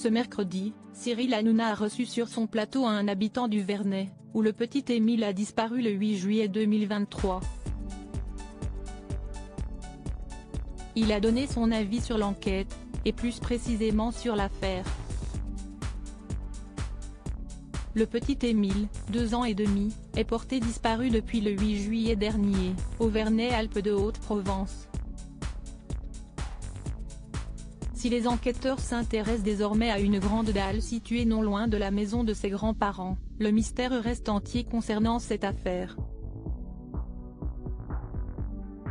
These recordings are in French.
Ce mercredi, Cyril Hanouna a reçu sur son plateau un habitant du Vernet, où le petit Émile a disparu le 8 juillet 2023. Il a donné son avis sur l'enquête, et plus précisément sur l'affaire. Le petit Émile, 2 ans et demi, est porté disparu depuis le 8 juillet dernier, au Vernet-Alpes-de-Haute-Provence. Si les enquêteurs s'intéressent désormais à une grande dalle située non loin de la maison de ses grands-parents, le mystère reste entier concernant cette affaire.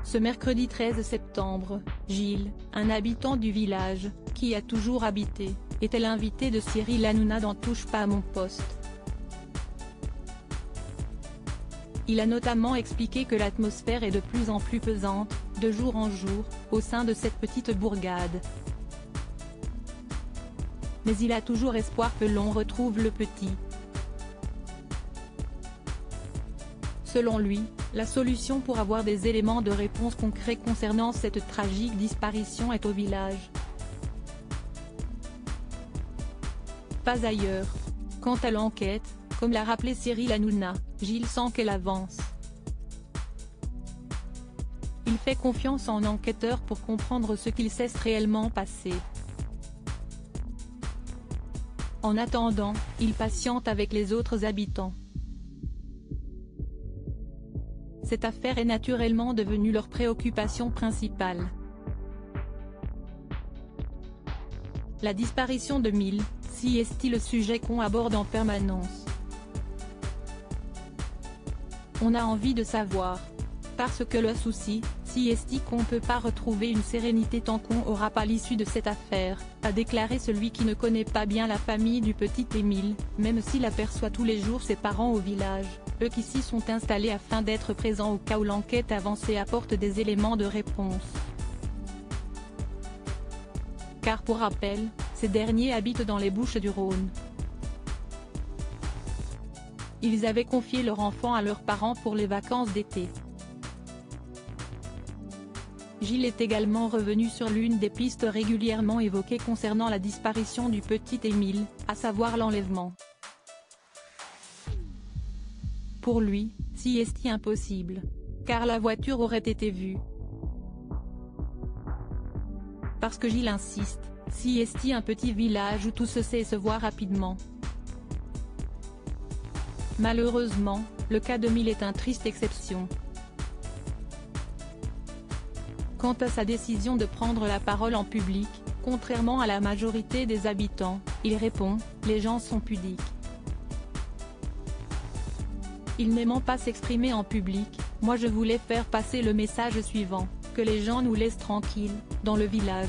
Ce mercredi 13 septembre, Gilles, un habitant du village, qui a toujours habité, était l'invité de Cyril Hanouna dans Touche pas à mon poste. Il a notamment expliqué que l'atmosphère est de plus en plus pesante, de jour en jour, au sein de cette petite bourgade. Mais il a toujours espoir que l'on retrouve le petit. Selon lui, la solution pour avoir des éléments de réponse concrets concernant cette tragique disparition est au village. Pas ailleurs. Quant à l'enquête, comme l'a rappelé Cyril Hanouna, Gilles sent qu'elle avance. Il fait confiance en enquêteurs pour comprendre ce qu'il s'est réellement passé. En attendant, il patiente avec les autres habitants. Cette affaire est naturellement devenue leur préoccupation principale. La disparition de Mille, si est-il le sujet qu'on aborde en permanence. On a envie de savoir. Parce que le souci, si est-il qu'on ne peut pas retrouver une sérénité tant qu'on n'aura pas l'issue de cette affaire, a déclaré celui qui ne connaît pas bien la famille du petit Émile, même s'il aperçoit tous les jours ses parents au village, eux qui s'y sont installés afin d'être présents au cas où l'enquête avancée apporte des éléments de réponse. Car pour rappel, ces derniers habitent dans les Bouches-du-Rhône. Ils avaient confié leur enfant à leurs parents pour les vacances d'été. Gilles est également revenu sur l'une des pistes régulièrement évoquées concernant la disparition du petit Émile, à savoir l'enlèvement. Pour lui, si est impossible. Car la voiture aurait été vue. Parce que Gilles insiste, si est un petit village où tout se sait et se voit rapidement. Malheureusement, le cas de Mille est une triste exception. Quant à sa décision de prendre la parole en public, contrairement à la majorité des habitants, il répond « Les gens sont pudiques ». Il n'aimant pas s'exprimer en public, moi je voulais faire passer le message suivant, que les gens nous laissent tranquilles, dans le village.